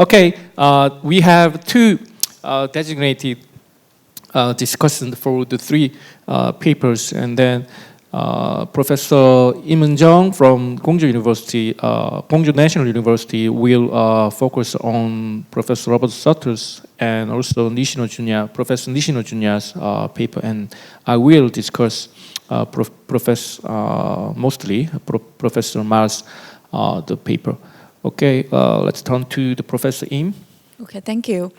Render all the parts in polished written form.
Okay, we have two designated discussants for the three papers, and then Professor Im Eun-jung from Gwangju National University will focus on Professor Robert Sutter's and also Professor Nishino Junya's paper, and I will discuss Professor Ma's the paper. Okay, let's turn to the Professor Im. Okay, thank you.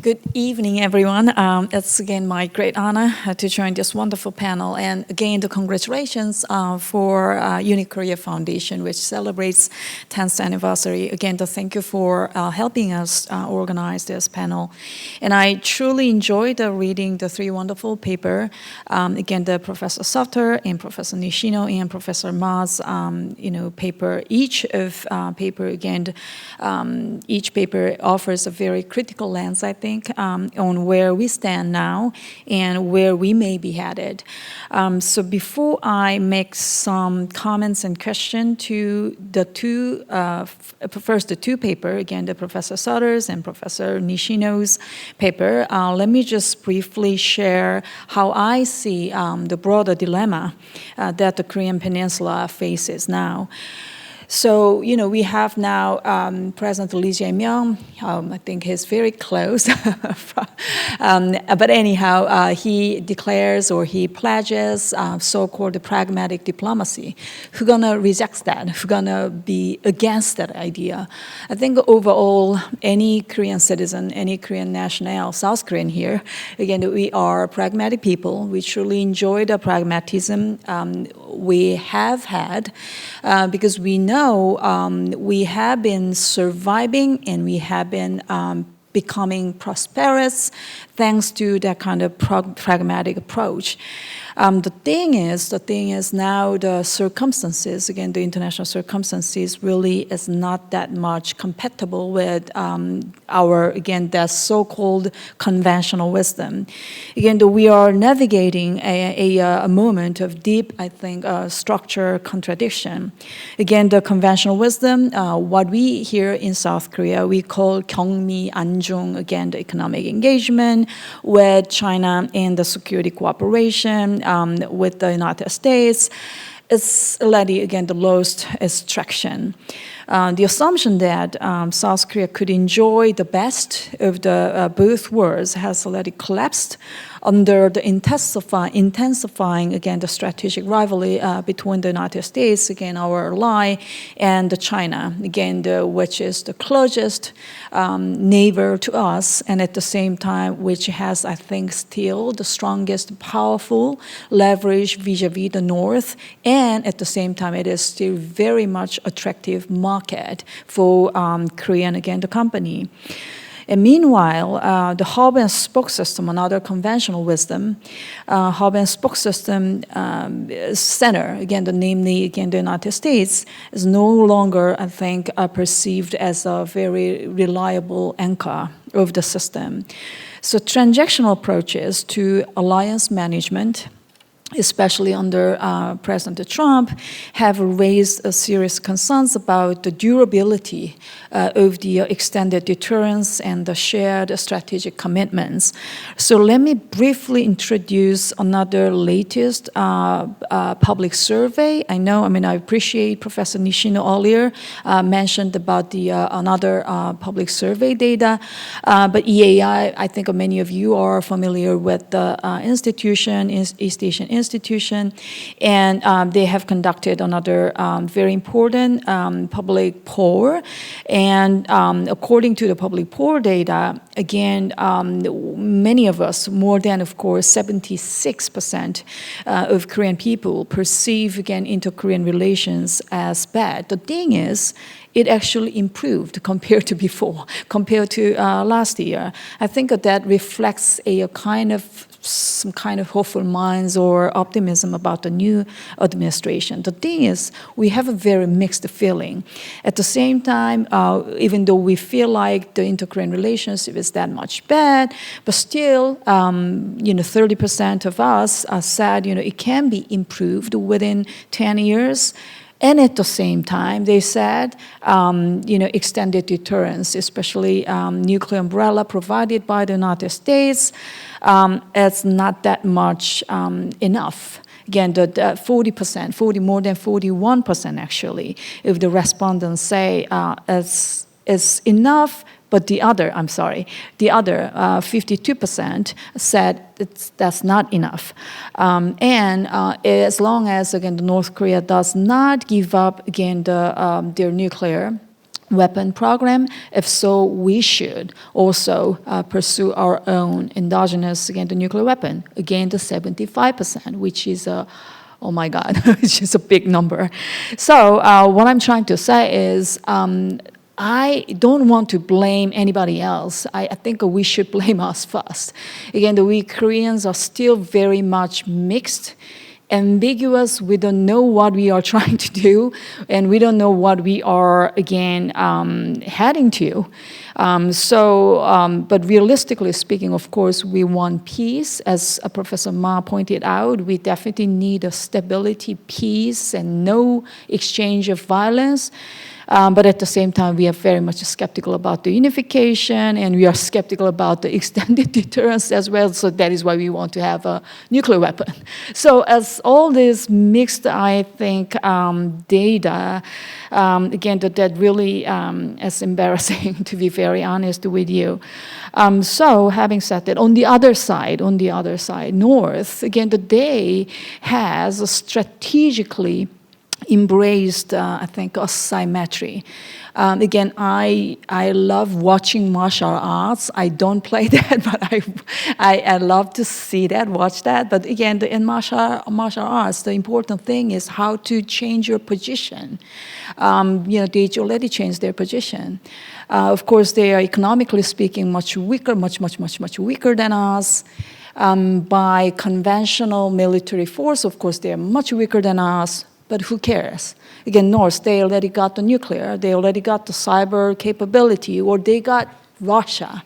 Good evening, everyone. It's again my great honor to join this wonderful panel. And again, the congratulations for Unique Korea Foundation, which celebrates 10th anniversary. Again, the thank you for helping us organize this panel. And I truly enjoyed reading the three wonderful papers. Again, the Professor Sutter and Professor Nishino and Professor Ma's, paper. Each paper offers a very critical lens, I think, on where we stand now and where we may be headed. So before I make some comments and questions to the two, first the two papers, again, the Professor Sutter's and Professor Nishino's paper, let me just briefly share how I see the broader dilemma that the Korean Peninsula faces now. So, we have now President Lee Jae-myung. I think he's very close. But anyhow, he declares or he pledges so-called pragmatic diplomacy. Who's going to reject that? Who's going to be against that idea? I think overall, any Korean citizen, any Korean national, South Korean here, again, we are pragmatic people. We truly enjoy the pragmatism we have had because we know we have been surviving and we have been becoming prosperous thanks to that kind of pragmatic approach. The thing is now the circumstances, again, the international circumstances really is not that much compatible with that so-called conventional wisdom. Again, we are navigating a moment of deep, I think, structure contradiction. Again, the conventional wisdom, what we here in South Korea, we call 경미 안중, again, the economic engagement with China and the security cooperation, with the United States, is already, again, the lost its traction. The assumption that South Korea could enjoy the best of the both worlds has already collapsed under the intensifying, again, the strategic rivalry between the United States, again, our ally, and China, again, which is the closest neighbor to us, and at the same time, which has, I think, still the strongest, powerful leverage vis-a-vis the North, and at the same time, it is still very much attractive market for Korean, again, the company. And meanwhile, the hub and spoke system, another conventional wisdom, hub and spoke system center, again, namely, again, the United States, is no longer, I think, perceived as a very reliable anchor of the system. So transactional approaches to alliance management, especially under President Trump, have raised serious concerns about the durability of the extended deterrence and the shared strategic commitments. So let me briefly introduce another latest public survey. I appreciate Professor Nishino earlier mentioned about the another public survey data, but EAI, I think many of you are familiar with the institution, East Asian Institution, and they have conducted another very important public poll. And according to the public poll data, again, many of us, more than, of course, 76% of Korean people perceive, again, inter-Korean relations as bad. The thing is, it actually improved compared to before, compared to last year. I think that reflects some kind of hopeful minds or optimism about the new administration. The thing is, we have a very mixed feeling. At the same time, even though we feel like the inter-Korean relationship is that much bad, but still, 30% of us said, it can be improved within 10 years. And at the same time, they said, extended deterrence, especially nuclear umbrella provided by the United States, it's not that much enough. Again, the 40%, more than 41% actually, if the respondents say it's enough, but the other 52% said that's not enough. And as long as, again, North Korea does not give up, again, their nuclear weapon program, if so, we should also pursue our own endogenous, again, the nuclear weapon, again, the 75%, which is oh my God, which is a big number. So what I'm trying to say is, I don't want to blame anybody else. I think we should blame us first. Again, we Koreans are still very much mixed, ambiguous. We don't know what we are trying to do, and we don't know what we are, again, heading to. But realistically speaking, of course, we want peace. As Professor Ma pointed out, we definitely need a stability, peace, and no exchange of violence. But at the same time, we are very much skeptical about the unification, and we are skeptical about the extended deterrence as well. So that is why we want to have a nuclear weapon. So as all this mixed, I think, data, again, that really is embarrassing, to be very honest with you. So having said that, on the other side, North, again, they has strategically embraced, I think, asymmetry. Again, I love watching martial arts. I don't play that, but I love to see that, watch that. But again, in martial arts, the important thing is how to change your position. They already changed their position. Of course, they are economically speaking much weaker, much weaker than us. By conventional military force, of course, they are much weaker than us. But who cares? Again, North, they already got the nuclear, they already got the cyber capability, or they got Russia.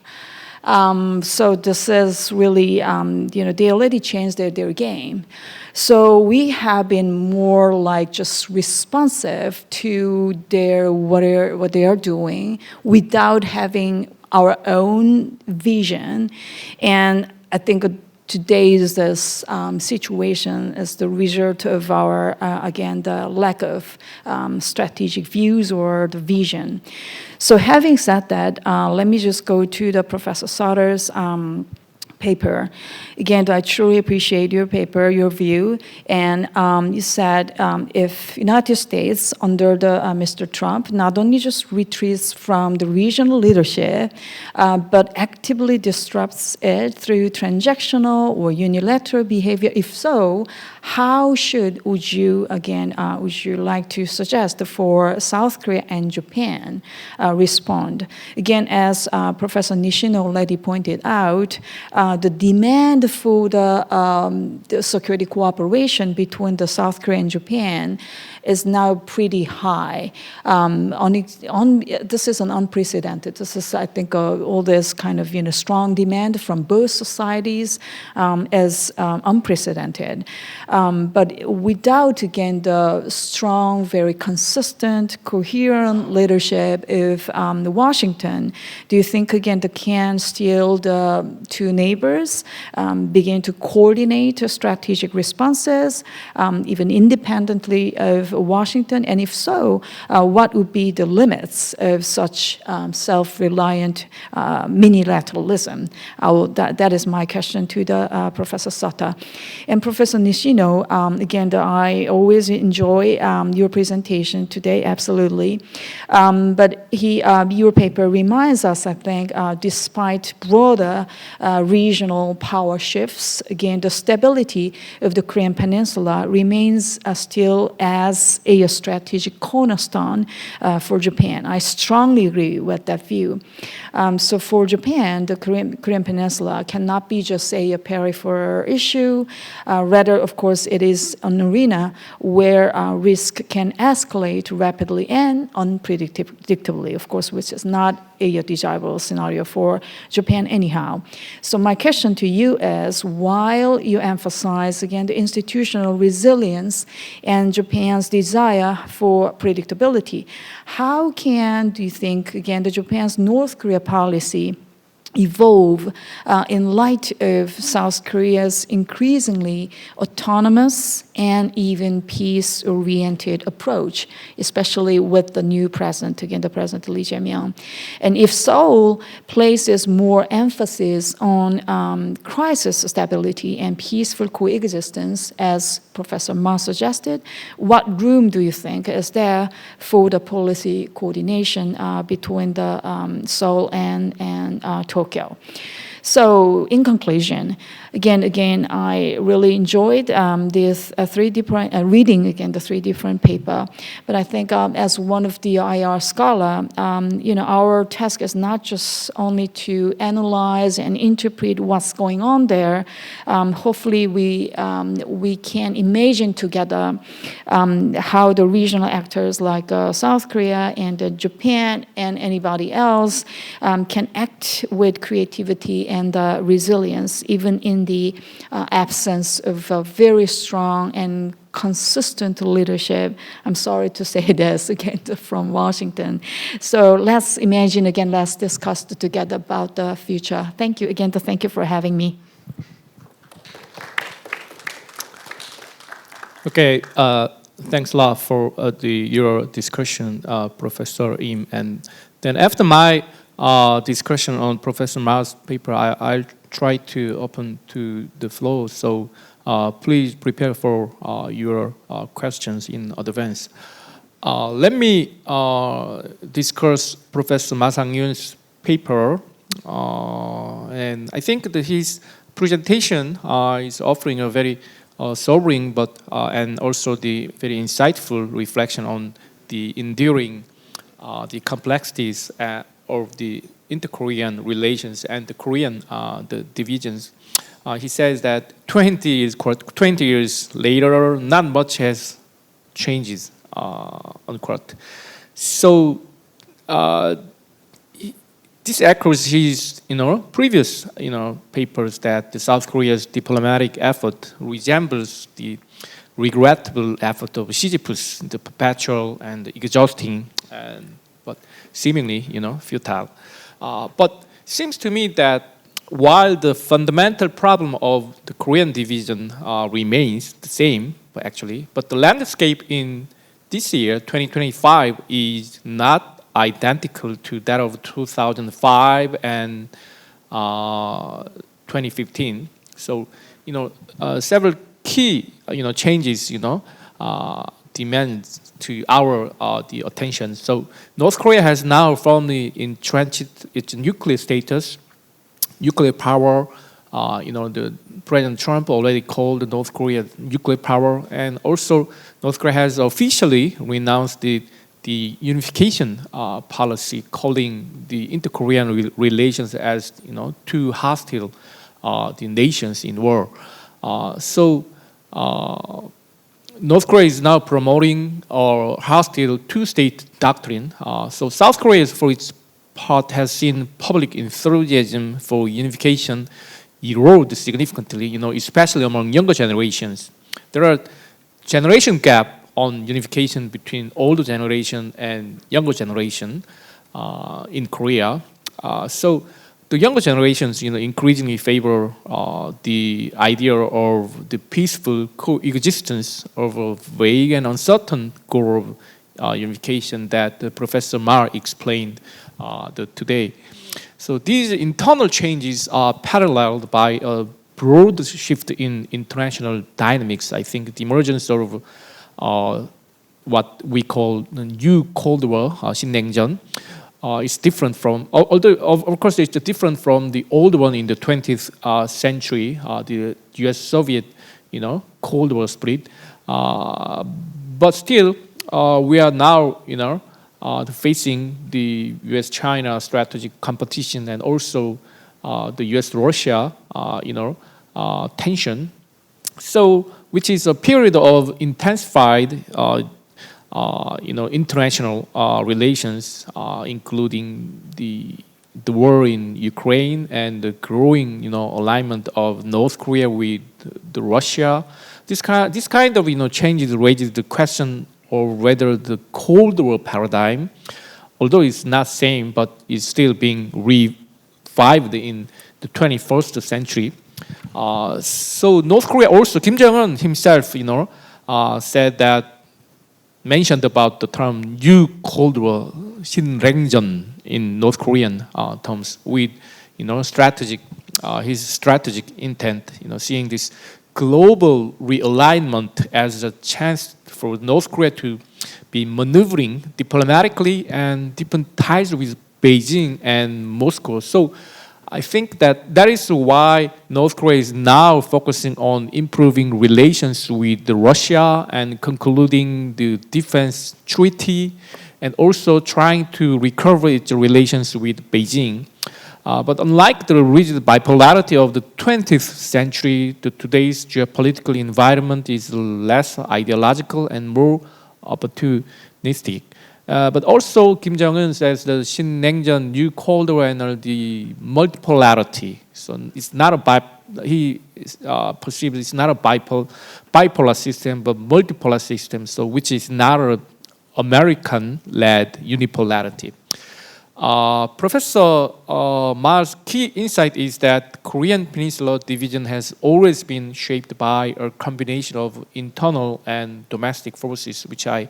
So this is really, they already changed their game. So we have been more like just responsive to what they are doing without having our own vision. And I think today's this situation is the result of our, again, the lack of strategic views or the vision. So having said that, let me just go to the Professor Sutter's paper. Again, I truly appreciate your paper, your view. And you said if United States under the Mr. Trump not only just retreats from the regional leadership, but actively disrupts it through transactional or unilateral behavior, if so, how would you like to suggest for South Korea and Japan respond? Again, as Professor Nishino already pointed out, the demand for the security cooperation between the South Korea and Japan is now pretty high. This is an unprecedented. This is, I think, all this kind of strong demand from both societies is unprecedented. But without, again, the strong, very consistent, coherent leadership of Washington, do you think, again, can still the two neighbors begin to coordinate strategic responses, even independently of Washington? And if so, what would be the limits of such self-reliant minilateralism? That is my question to the Professor Sata. And Professor Nishino, again, I always enjoy your presentation today, absolutely. But your paper reminds us, I think, despite broader regional power shifts, again, the stability of the Korean Peninsula remains still as a strategic cornerstone for Japan. I strongly agree with that view. So for Japan, the Korean Peninsula cannot be just a peripheral issue. Rather, of course, it is an arena where risk can escalate rapidly and unpredictably, of course, which is not a desirable scenario for Japan anyhow. So my question to you is, while you emphasize, again, the institutional resilience and Japan's desire for predictability, how do you think, again, the Japan's North Korea policy evolve in light of South Korea's increasingly autonomous and even peace-oriented approach, especially with the new president, again, the President Lee Jae-myung? And if Seoul places more emphasis on crisis stability and peaceful coexistence, as Professor Ma suggested, what room do you think is there for the policy coordination between the Seoul and Tokyo? So, in conclusion, again, I really enjoyed these reading again the three different paper. But I think as one of the IR scholar, our task is not just only to analyze and interpret what's going on there. Hopefully, we can imagine together how the regional actors like South Korea and Japan and anybody else can act with creativity and resilience, even in the absence of a very strong and consistent leadership. I'm sorry to say this again from Washington. So let's imagine again, let's discuss together about the future. Thank you again, thank you for having me. Okay, thanks a lot for your discussion, Professor Im. And then after my discussion on Professor Ma's paper, I'll try to open to the floor. So please prepare for your questions in advance. Let me discuss Professor Ma Sang-yoon's paper. And I think that his presentation is offering a very sobering but and also the very insightful reflection on the enduring the complexities of the inter-Korean relations and the Korean the divisions. He says that 20 years later, not much has changed, unquote. So this echoes his previous papers that the South Korea's diplomatic effort resembles the regrettable effort of Sisyphus, the perpetual and exhausting but seemingly futile. But seems to me that while the fundamental problem of the Korean division remains the same, but the landscape in this year, 2025, is not identical to that of 2005 and 2015. So, several key, changes, demands to our the attention. So North Korea has now firmly entrenched its nuclear status, nuclear power. The President Trump already called North Korea nuclear power, and also North Korea has officially renounced the unification policy, calling the inter-Korean relations as two hostile the nations in war. So North Korea is now promoting a hostile two-state doctrine. So South Korea, for its part, has seen public enthusiasm for unification erode significantly, especially among younger generations. There are generation gap on unification between older generation and younger generation in Korea. So the younger generations, increasingly favor the idea of the peaceful coexistence of a vague and uncertain goal of unification that Professor Ma explained today. So these internal changes are paralleled by a broad shift in international dynamics. I think the emergence of what we call the new Cold War, 신냉전, is different from, although of course it's different from the old one in the 20th century, the U.S.-Soviet, Cold War split. But still, we are now, facing the U.S.-China strategic competition and also the U.S.-Russia, tension. So, which is a period of intensified international relations, including the war in Ukraine and the growing, alignment of North Korea with the Russia. This kind of changes raises the question of whether the Cold War paradigm, although it's not same, but is still being revived in the 21st century. So North Korea also, Kim Jong-un himself, said that, mentioned about the term new Cold War, 신냉전 in North Korean terms, with strategic, his strategic intent, seeing this global realignment as a chance for North Korea to be maneuvering diplomatically and deepen ties with Beijing and Moscow. So I think that is why North Korea is now focusing on improving relations with Russia and concluding the defense treaty, and also trying to recover its relations with Beijing. But unlike the rigid bipolarity of the 20th century, today's geopolitical environment is less ideological and more opportunistic. But also, Kim Jong-un says the 신냉전, new Cold War, and the multipolarity. So it's not he perceives it's not a bipolar system, but multipolar system. So which is not an American-led unipolarity. Professor Ma's key insight is that Korean Peninsula division has always been shaped by a combination of internal and domestic forces, which I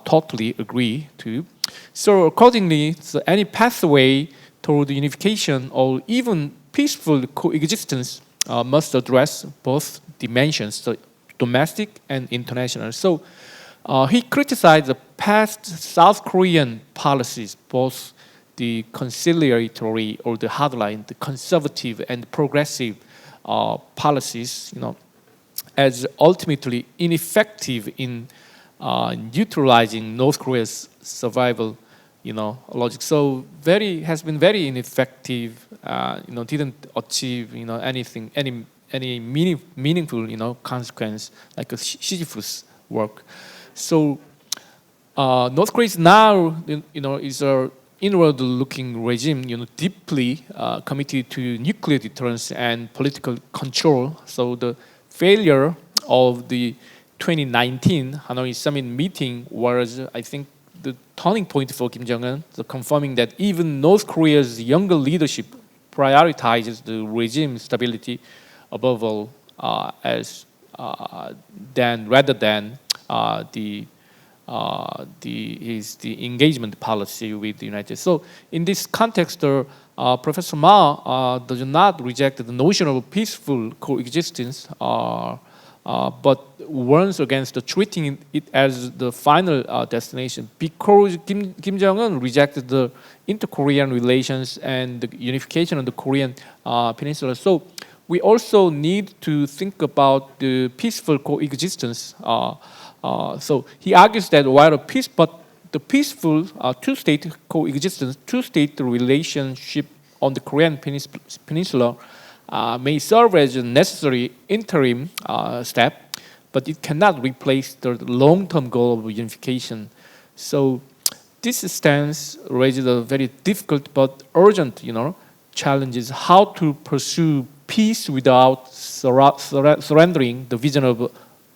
totally agree to. So accordingly, any pathway toward unification or even peaceful coexistence must address both dimensions, so domestic and international. So he criticized the past South Korean policies, both the conciliatory or the hardline, the conservative and progressive policies, as ultimately ineffective in neutralizing North Korea's survival, logic. So has been very ineffective. Didn't achieve, anything, any meaningful, consequence like a Sisyphus work. So North Korea is now, is a inward-looking regime, deeply committed to nuclear deterrence and political control. So the failure of the 2019 Hanoi Summit meeting was, I think, the turning point for Kim Jong-un, so confirming that even North Korea's younger leadership prioritizes the regime stability above all, rather than the engagement policy with the United States. So in this context, Professor Ma does not reject the notion of peaceful coexistence, but warns against treating it as the final destination, because Kim Jong-un rejected the inter-Korean relations and the unification of the Korean peninsula. So we also need to think about the peaceful coexistence. So he argues that while the peaceful two-state coexistence, two-state relationship on the Korean peninsula may serve as a necessary interim step, but it cannot replace the long-term goal of unification. So this stance raises a very difficult but urgent, challenges: how to pursue peace without surrendering the vision of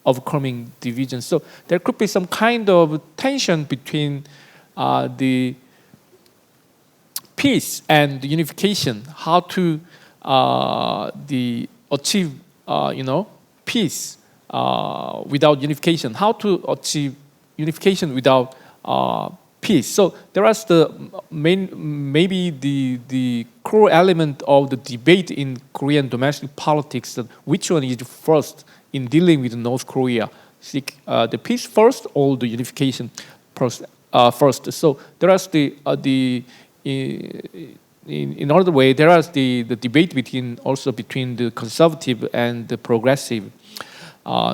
overcoming division. So there could be some kind of tension between the peace and the unification. How to achieve, peace without unification. How to achieve unification without peace. So there is maybe the core element of the debate in Korean domestic politics, that which one is first in dealing with North Korea, seek the peace first or the unification first. So there is in another way, there is the debate between the conservative and the progressive.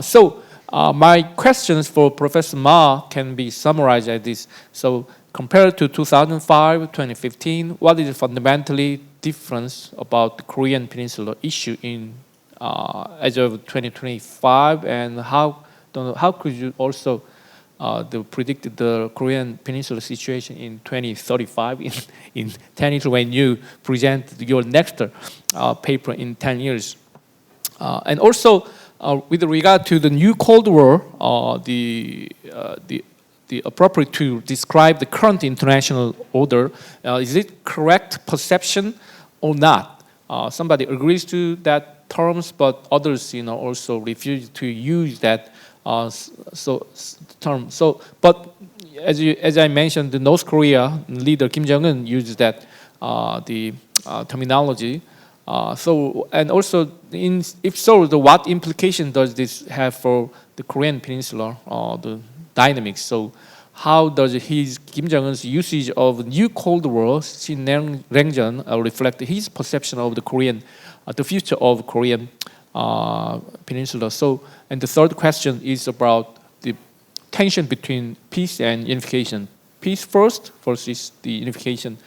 So my questions for Professor Ma can be summarized as this. So compared to 2005, 2015, what is fundamentally difference about the Korean Peninsula issue in as of 2025, and how could you also predicted the Korean Peninsula situation in 2035 in 10 years when you present your next paper in 10 years. And also, with regard to the new Cold War, the appropriate to describe the current international order, is it correct perception or not? Somebody agrees to that terms, but others, also refuse to use that term. So, but as I mentioned, the North Korea leader Kim Jong-un used that the terminology. So, and also, if so, what implication does this have for the Korean Peninsula, the dynamics? So, how does Kim Jong-un's usage of new Cold War, 신냉전, reflect his perception of the future of Korean Peninsula? So, and the third question is about the tension between peace and unification. Peace first versus the unification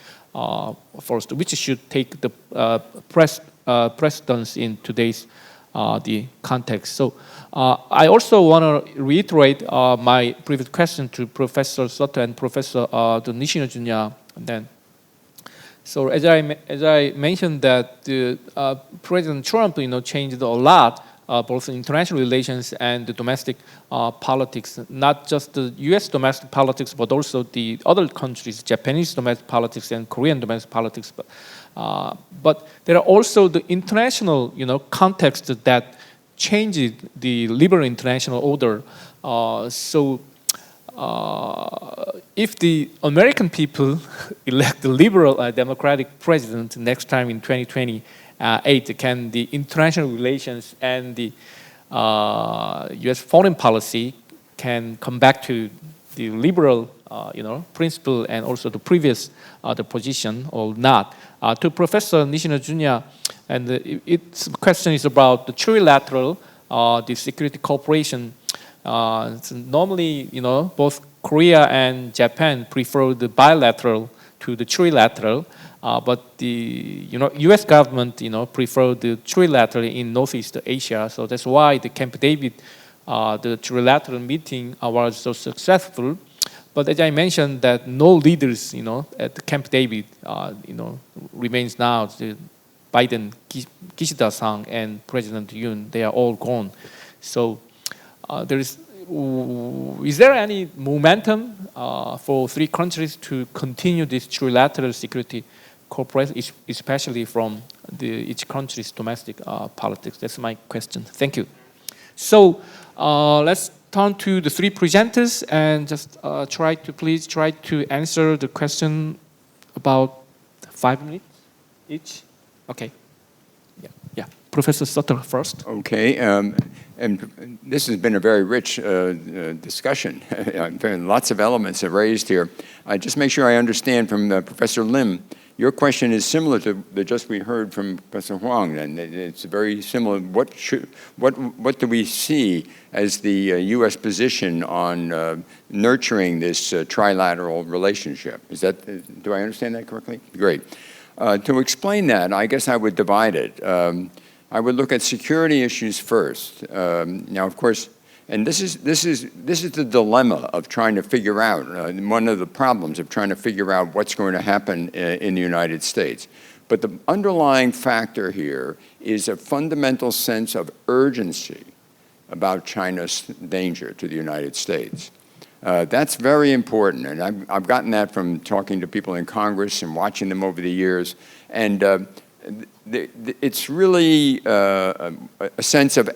first, which should take the precedence in today's the context. So I also want to reiterate my previous question to Professor Soto and Professor Nishino Junya. And then, so as I mentioned that President Trump, changed a lot, both in international relations and the domestic politics, not just the U.S. domestic politics, but also the other countries, Japanese domestic politics and Korean domestic politics. But there are also the international, context that changed the liberal international order. So if the American people elect the liberal democratic president next time in 2028, can the international relations and the U.S. foreign policy can come back to the liberal, principle and also the previous the position or not? To Professor Nishino Junya, and its question is about the trilateral, the security cooperation. So normally, both Korea and Japan prefer the bilateral to the trilateral. But the U.S. government prefer the trilateral in Northeast Asia, so that's why the Camp David, the trilateral meeting was so successful. But as I mentioned, that no leaders at the Camp David remains now. The Biden, Kishida-san, and President Yoon, they are all gone. So is there any momentum for three countries to continue this trilateral security cooperation, especially from each country's domestic politics? That's my question. Thank you. So let's turn to the three presenters and just please try to answer the question about 5 minutes each. Okay. Yeah. Professor Sutter first. Okay. And this has been a very rich discussion. Lots of elements are raised here. Just make sure I understand from Professor Lim. Your question is similar to the just we heard from Professor Huang, and it's very similar. What do we see as the U.S. position on nurturing this trilateral relationship? Do I understand that correctly? Great. To explain that, I guess I would divide it. I would look at security issues first. Now, of course, and this is the dilemma of trying to figure out, one of the problems of trying to figure out what's going to happen in the United States. But the underlying factor here is a fundamental sense of urgency about China's danger to the United States. That's very important, and I've gotten that from talking to people in Congress and watching them over the years. And it's really a sense of,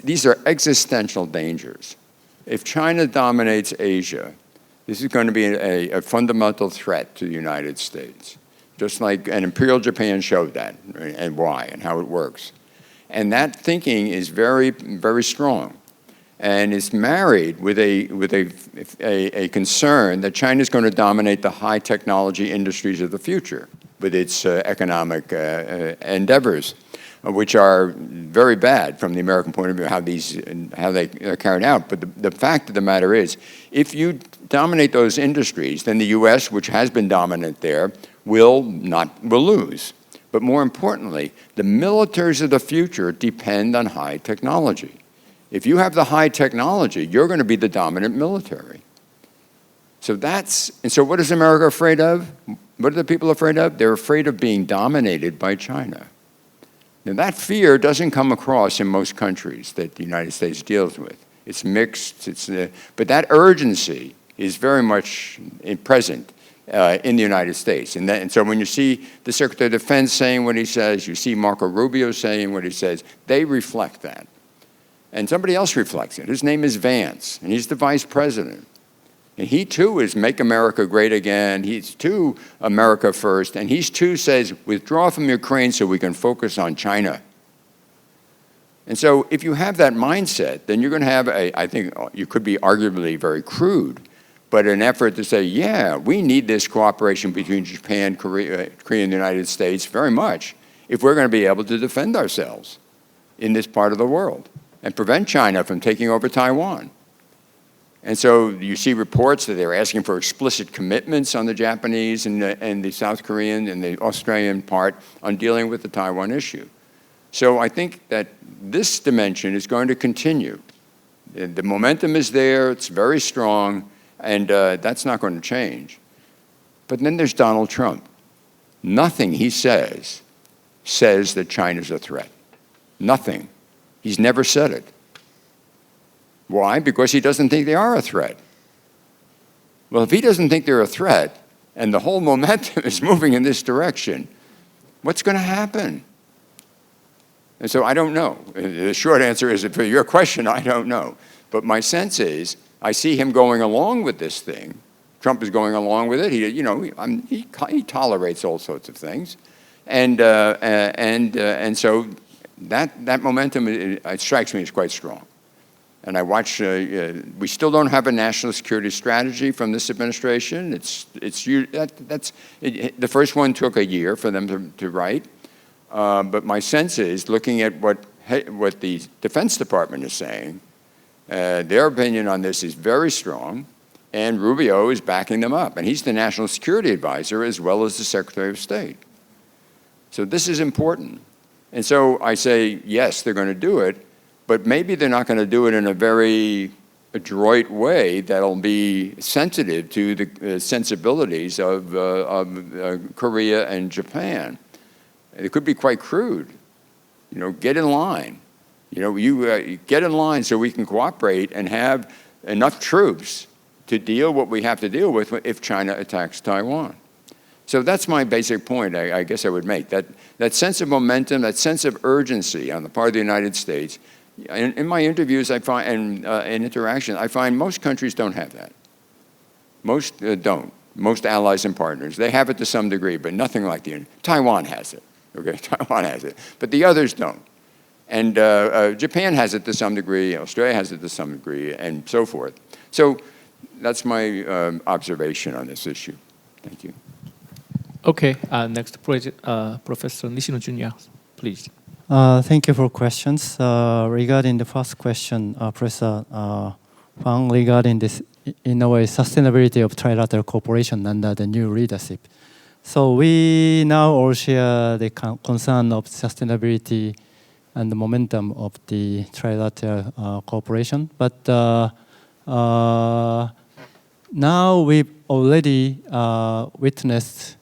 these are existential dangers. If China dominates Asia, this is going to be a fundamental threat to the United States, just like an Imperial Japan showed that, right, and why, and how it works. And that thinking is very, very strong. And it's married with a concern that China is going to dominate the high technology industries of the future with its economic endeavors, which are very bad from the American point of view, how they are carried out. But the fact of the matter is, if you dominate those industries, then the U.S., which has been dominant there, will lose. But more importantly, the militaries of the future depend on high technology. If you have the high technology, you're going to be the dominant military. So what is America afraid of? What are the people afraid of? They're afraid of being dominated by China. Now that fear doesn't come across in most countries that the United States deals with. It's mixed, but that urgency is very much present in the United States. And so when you see the Secretary of Defense saying what he says, you see Marco Rubio saying what he says, they reflect that. And somebody else reflects it. His name is Vance, and he's the vice president. And he too is make America great again. He's too America first. And he too says, withdraw from Ukraine so we can focus on China. And so if you have that mindset, then you're going to have I think you could be arguably very crude, but an effort to say, yeah, we need this cooperation between Japan, Korea, and the United States very much if we're going to be able to defend ourselves in this part of the world and prevent China from taking over Taiwan. And so you see reports that they're asking for explicit commitments on the Japanese and the South Korean and the Australian part on dealing with the Taiwan issue. So I think that this dimension is going to continue. The momentum is there, it's very strong, and that's not going to change. But then there's Donald Trump. Nothing he says that China's a threat. Nothing. He's never said it. Why? Because he doesn't think they are a threat. Well, if he doesn't think they're a threat, and the whole momentum is moving in this direction, what's going to happen? And so I don't know. The short answer is, for your question, I don't know. But my sense is, I see him going along with this thing. Trump is going along with it. He tolerates all sorts of things, and so that momentum it strikes me as quite strong. And I watch. We still don't have a national security strategy from this administration. The first one took a year for them to write. But my sense is, looking at what the Defense Department is saying, their opinion on this is very strong, and Rubio is backing them up. And he's the national security advisor as well as the Secretary of State. So this is important. And so I say, yes, they're going to do it, but maybe they're not going to do it in a very adroit way that'll be sensitive to the sensibilities of Korea and Japan. It could be quite crude. Get in line. You get in line so we can cooperate and have enough troops to deal what we have to deal with if China attacks Taiwan. So that's my basic point, I guess I would make. That sense of momentum, that sense of urgency on the part of the United States. In my interviews, I find, and in interaction, I find most countries don't have that. Most don't. Most allies and partners. They have it to some degree, but nothing like Taiwan has it. Okay, Taiwan has it, but the others don't. And Japan has it to some degree, Australia has it to some degree, and so forth. So that's my observation on this issue. Thank you. Okay, next, Professor Nishino Jr., please. Thank you for questions. Regarding the first question, Professor Huang, regarding this, in a way, sustainability of trilateral cooperation under the new leadership. So we now all share the concern of sustainability and the momentum of the trilateral cooperation. But now we've already witnessed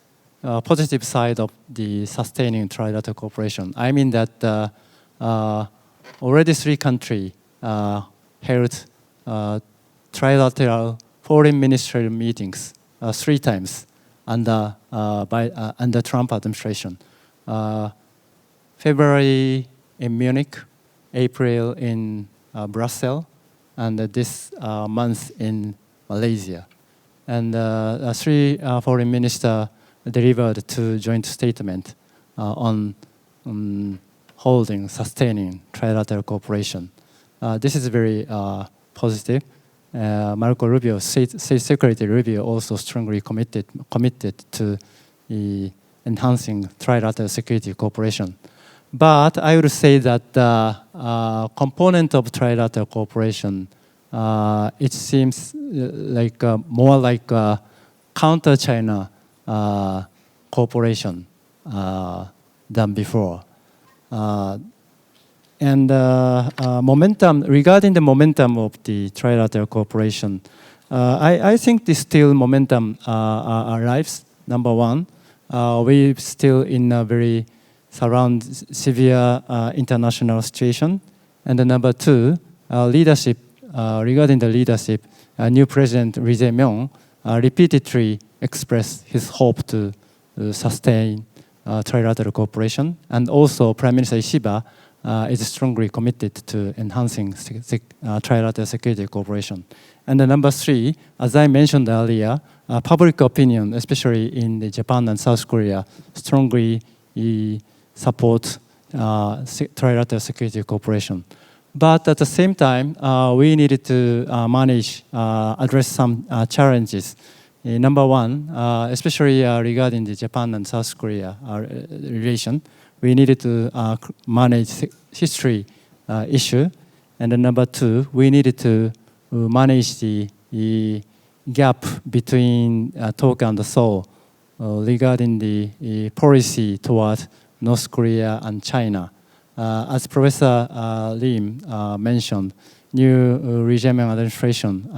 positive side of the sustaining trilateral cooperation. I mean that already 3 countries held trilateral foreign ministerial meetings 3 times under Trump administration. February in Munich, April in Brussels, and this month in Malaysia. And 3 foreign ministers delivered 2 joint statements on holding, sustaining trilateral cooperation. This is very positive. Marco Rubio, State Secretary Rubio, also strongly committed to enhancing trilateral security cooperation. But I would say that the component of trilateral cooperation, it seems like more like counter-China cooperation than before. And momentum, regarding the momentum of the trilateral cooperation, I think this still momentum arrives. Number one, we're still in a very severe international situation. And then number two, leadership, regarding the leadership, new President Lee Jae-myung repeatedly expressed his hope to sustain trilateral cooperation. And also Prime Minister Ishiba is strongly committed to enhancing trilateral security cooperation. And then number three, as I mentioned earlier, public opinion, especially in Japan and South Korea, strongly support trilateral security cooperation. But at the same time, we needed to address some challenges. Number one, especially regarding the Japan and South Korea relation, we needed to manage history issue. And then number two, we needed to manage the gap between Tokyo and Seoul regarding the policy toward North Korea and China. As Professor Lim mentioned, new Lee Jae-myung administration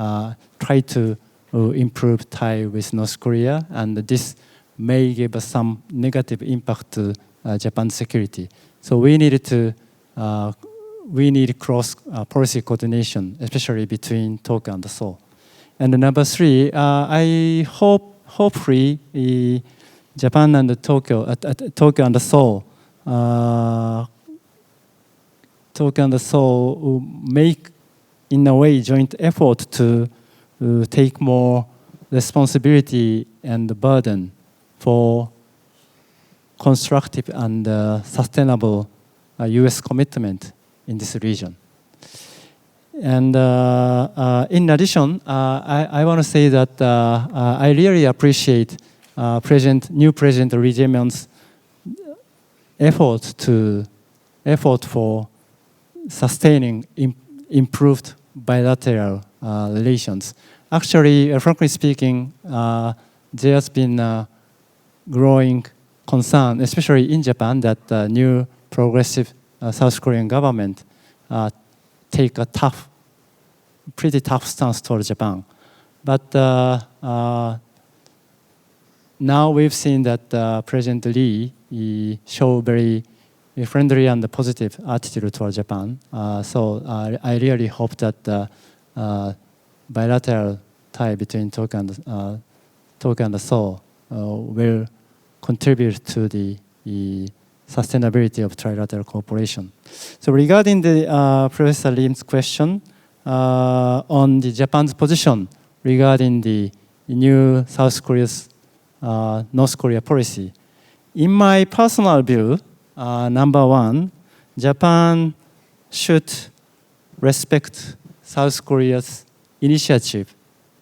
tried to improve tie with North Korea, and this may give us some negative impact to Japan's security. So we need cross policy coordination, especially between Tokyo and Seoul. And number three, I hopefully Japan and Tokyo and Seoul will make, in a way, joint effort to take more responsibility and burden for constructive and sustainable U.S. commitment in this region. And in addition, I want to say that I really appreciate new President Lee Jae-myung's effort for sustaining improved bilateral relations. Actually, frankly speaking, there has been growing concern, especially in Japan, that the new progressive South Korean government take a pretty tough stance towards Japan. But now we've seen that President Lee show very friendly and positive attitude towards Japan. So I really hope that the bilateral tie between Tokyo and Seoul will contribute to the sustainability of trilateral cooperation. So regarding the Professor Lim's question on the Japan's position regarding the new South Korea's North Korea policy, in my personal view, number one, Japan should respect South Korea's initiative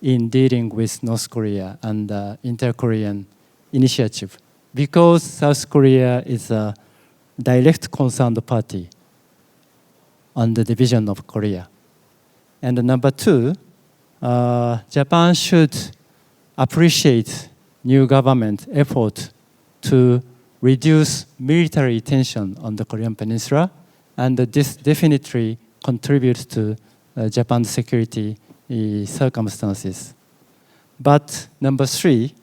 in dealing with North Korea and inter-Korean initiative, because South Korea is a direct concerned party on the division of Korea. And number two, Japan should appreciate new government effort to reduce military tension on the Korean Peninsula, and this definitely contributes to Japan's security circumstances. But number three,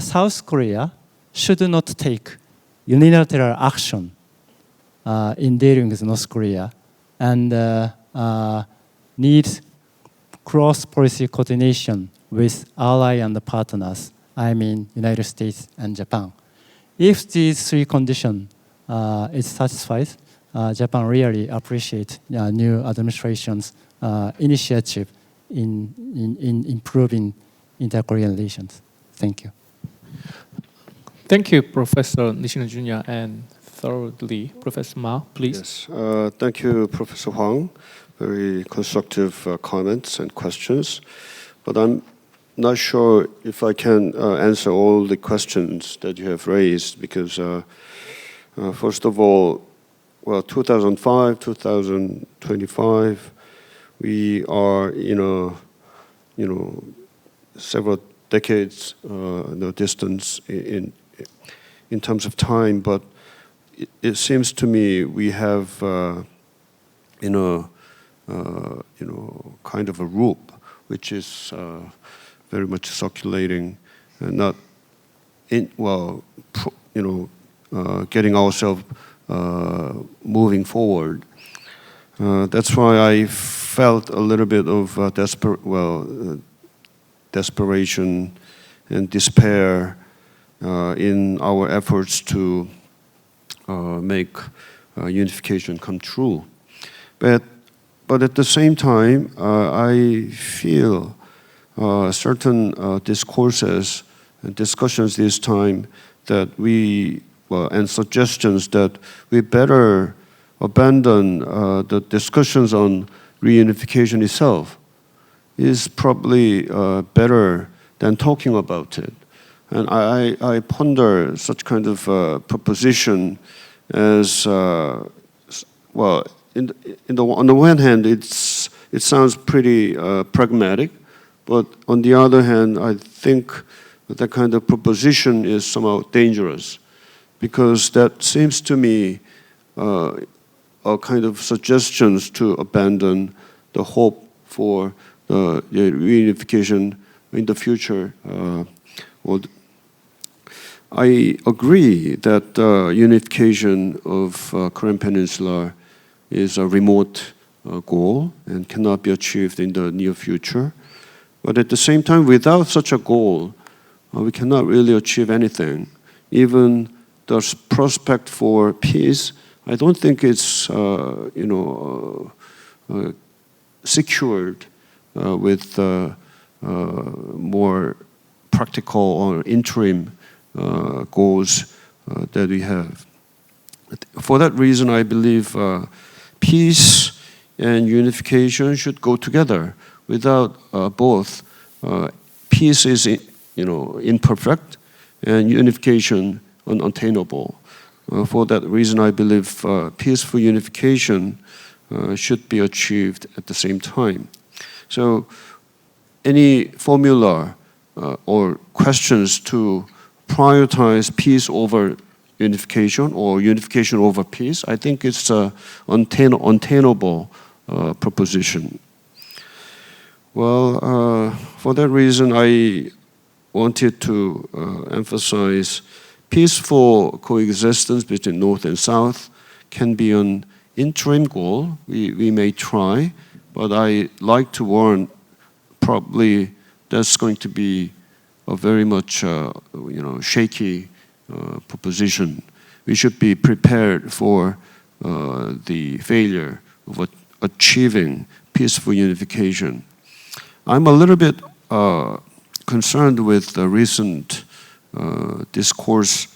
South Korea should not take unilateral action in dealing with North Korea, and needs cross-policy coordination with allies and partners, I mean United States and Japan. If these three conditions is satisfied, Japan really appreciates new administration's initiative in improving inter-Korean relations. Thank you. Thank you, Professor Nishino Jr. And thirdly, Professor Ma, please. Yes, thank you, Professor Hwang. Very constructive comments and questions. But I'm not sure if I can answer all the questions that you have raised, because first of all, well, 2005, 2025, we are in several decades distance in terms of time, but it seems to me we have kind of a rope which is very much circulating, and not getting ourselves moving forward. That's why I felt a little bit of desperation and despair in our efforts to make unification come true. But at the same time, I feel certain discourses and discussions this time that and suggestions that we better abandon the discussions on reunification itself is probably better than talking about it. And I ponder such kind of proposition as on the one hand, it sounds pretty pragmatic, but on the other hand, I think that kind of proposition is somehow dangerous, because that seems to me a kind of suggestions to abandon the hope for the reunification in the future. I agree that unification of Korean Peninsula is a remote goal and cannot be achieved in the near future. But at the same time, without such a goal, we cannot really achieve anything. Even the prospect for peace, I don't think it's secured with more practical or interim goals that we have. For that reason, I believe peace and unification should go together. Without both, peace is imperfect and unification unattainable. For that reason, I believe peaceful unification should be achieved at the same time. So any formula or questions to prioritize peace over unification or unification over peace, I think it's an untenable proposition. Well, for that reason, I wanted to emphasize peaceful coexistence between North and South can be an interim goal. We may try, but I like to warn probably that's going to be a very much shaky proposition. We should be prepared for the failure of achieving peaceful unification. I'm a little bit concerned with the recent discourse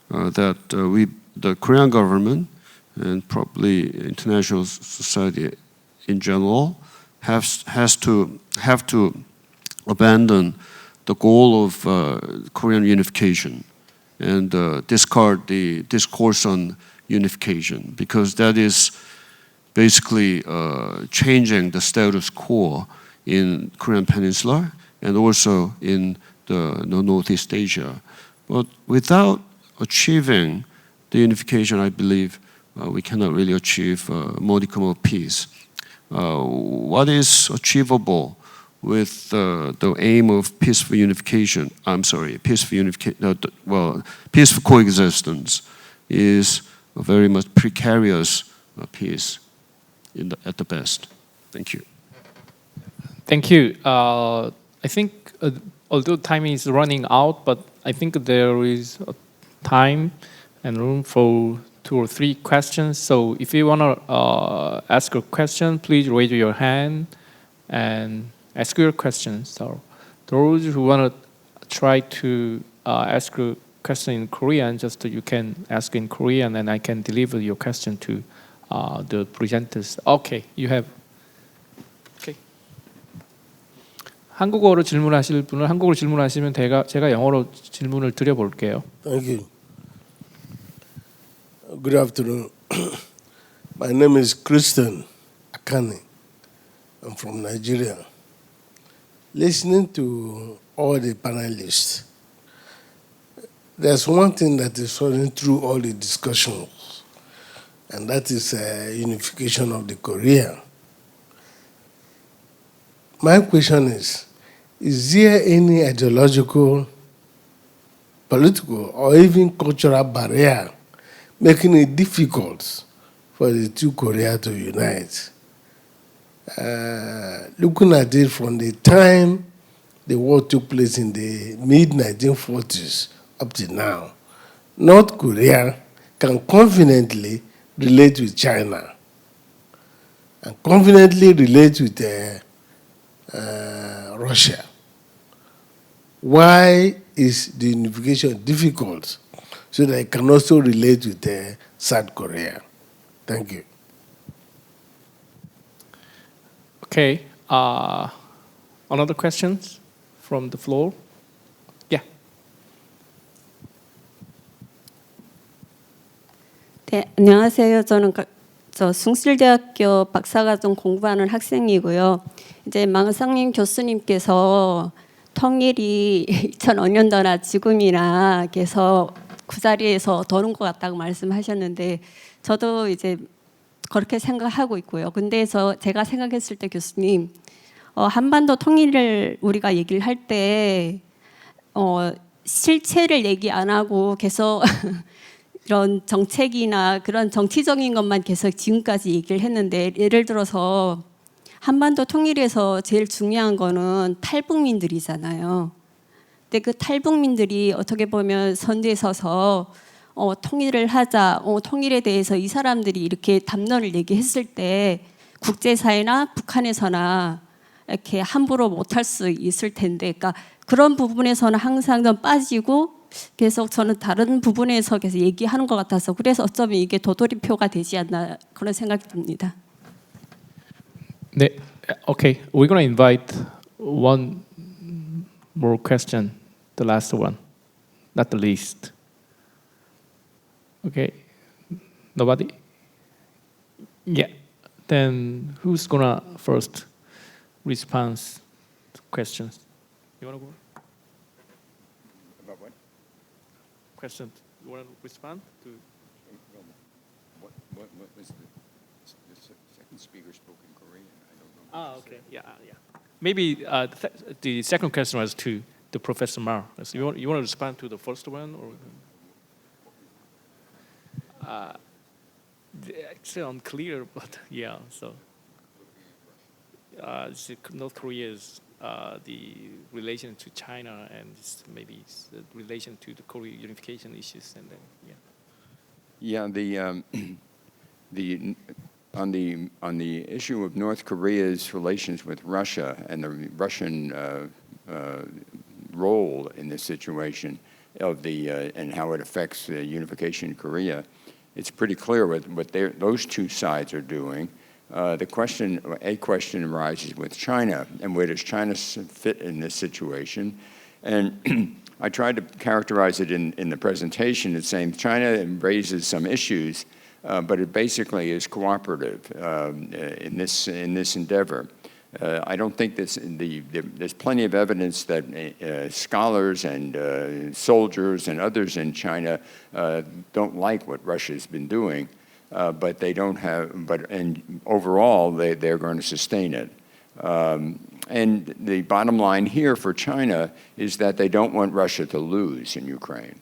that the Korean government and probably international society in general have to abandon the goal of Korean unification and discard the discourse on unification, because that is basically changing the status quo in Korean Peninsula and also in the Northeast Asia. But without achieving the unification, I believe we cannot really achieve a modicum of peace. What is achievable with the aim of peaceful unification? Peaceful coexistence is a very much precarious peace at the best. Thank you. Thank you. I think although time is running out, but I think there is time and room for 2 or 3 questions. So if you want to ask a question, please raise your hand and ask your question. So those who want to try to ask a question in Korean, just you can ask in Korean and I can deliver your question to the presenters. Okay, you have. Okay. 한국어로 질문하실 분은 한국어로 질문하시면 제가 영어로 질문을 드려볼게요. Thank you. Good afternoon. My name is Christian Akane. I'm from Nigeria. Listening to all the panelists, there's one thing that is running through all the discussions, and that is unification of the Korea. my question is there any ideological, political, or even cultural barrier making it difficult for the two Koreas to unite? Looking at it from the time the war took place in the mid-1940s up to now, North Korea can confidently relate with China and confidently relate with Russia. Why is the unification difficult so that it can also relate with South Korea? Thank you. Okay. Another questions from the floor? Yeah. 네, 안녕하세요. 저는 저 숭실대학교 박사과정 공부하는 학생이고요. 이제 망상님 교수님께서 통일이 2005년도나 지금이나 계속 그 자리에서 도는 것 같다고 말씀하셨는데 저도 이제 그렇게 생각하고 있고요. 근데 제가 생각했을 때 교수님 한반도 통일을 우리가 얘기를 할 때 실체를 얘기 안 하고 계속 이런 정책이나 그런 정치적인 것만 계속 지금까지 얘기를 했는데 예를 들어서 한반도 통일에서 제일 중요한 거는 탈북민들이잖아요. 근데 그 탈북민들이 어떻게 보면 선두에 서서 통일을 하자, 통일에 대해서 이 사람들이 이렇게 담론을 얘기했을 때 국제사회나 북한에서나 이렇게 함부로 못할 수 있을 텐데, 그러니까 그런 부분에서는 항상 좀 빠지고 계속 저는 다른 부분에서 계속 얘기하는 것 같아서 그래서 어쩌면 이게 도돌이표가 되지 않나 그런 생각이 듭니다. 네. Okay. We're going to invite one more question, the last one, not the least. Okay. Nobody? Yeah. Then who's going to first respond to questions? You want to go? About what? Question. You want to respond to? What was the second speaker spoke in Korean? I don't know. Okay. Yeah. Maybe the second question was to the Professor Ma. So you want to respond to the first one, or? It's unclear, but yeah. So, North Korea's the relation to China and maybe the relation to the Korean unification issues, and then on the issue of North Korea's relations with Russia and the Russian role in this situation of and how it affects the unification in Korea, it's pretty clear what those two sides are doing. A question arises with China, and where does China fit in this situation? And I tried to characterize it in the presentation as saying China raises some issues, but it basically is cooperative in this endeavor. I don't think there's plenty of evidence that scholars and soldiers and others in China don't like what Russia's been doing, but they don't have. And overall, they're going to sustain it. And the bottom line here for China is that they don't want Russia to lose in Ukraine.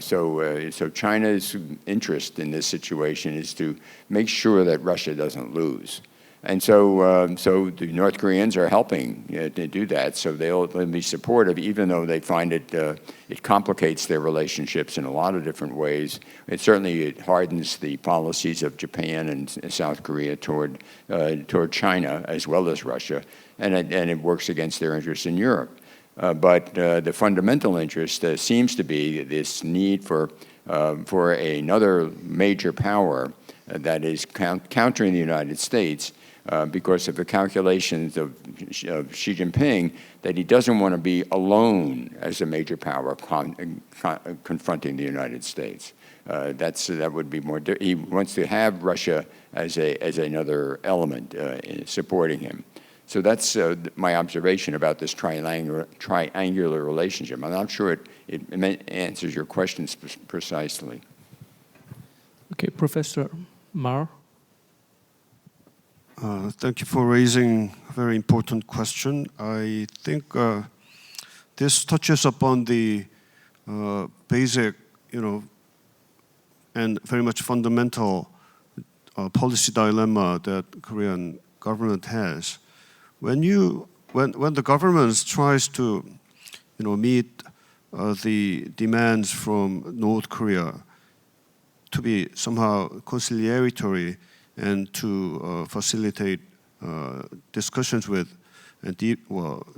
So China's interest in this situation is to make sure that Russia doesn't lose. And so the North Koreans are helping to do that. So they'll be supportive, even though they find it complicates their relationships in a lot of different ways. It hardens the policies of Japan and South Korea toward China as well as Russia, and it works against their interests in Europe. But the fundamental interest seems to be this need for another major power that is countering the United States. Because of the calculations of Xi Jinping, that he doesn't want to be alone as a major power confronting the United States. That would be more. He wants to have Russia as another element supporting him. So that's my observation about this triangular relationship. I'm not sure it answers your questions precisely. Okay, Professor Mar. Thank you for raising very important question. I think this touches upon the basic, and very much fundamental policy dilemma that Korean government has. When the government tries to, meet the demands from North Korea to be somehow conciliatory and to facilitate discussions with and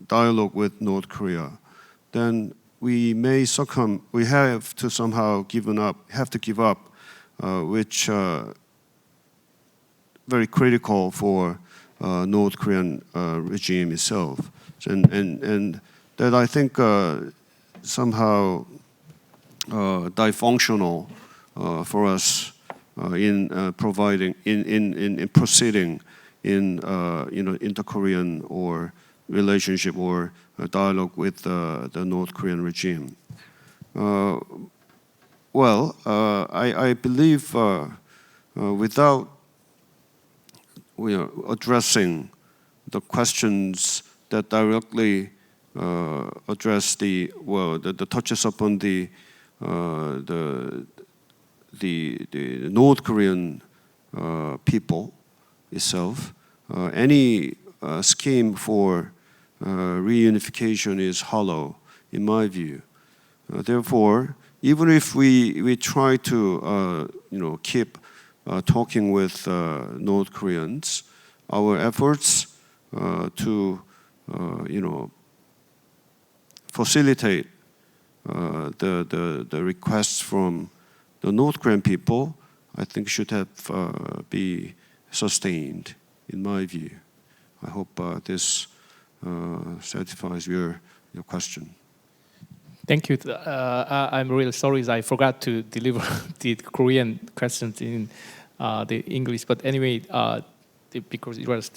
dialogue with North Korea, then we may succumb. We have to somehow give up, which very critical for North Korean regime itself, and that I think somehow dysfunctional for us in providing in proceeding in inter-Korean or relationship or dialogue with the North Korean regime. I believe without addressing the questions that directly address the touches upon the North Korean people itself, any scheme for reunification is hollow, in my view. Therefore, even if we try to keep talking with North Koreans, our efforts to facilitate the requests from the North Korean people, I think should have be sustained, in my view. I hope this satisfies your question. Thank you. I'm really sorry I forgot to deliver the Korean questions in the English. But anyway, because it was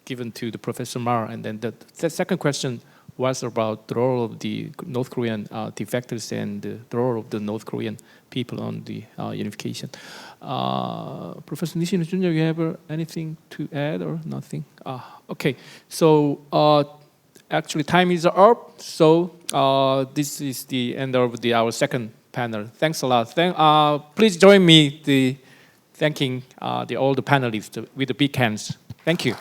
given to the Professor Ma, and then the second question was about the role of the North Korean defectors and the role of the North Korean people on the unification. Professor Nishino-jun, you have anything to add or nothing? Okay, so actually time is up, so this is the end of our second panel. Thanks a lot. Please join me thanking all the panelists with the big hands. Thank you.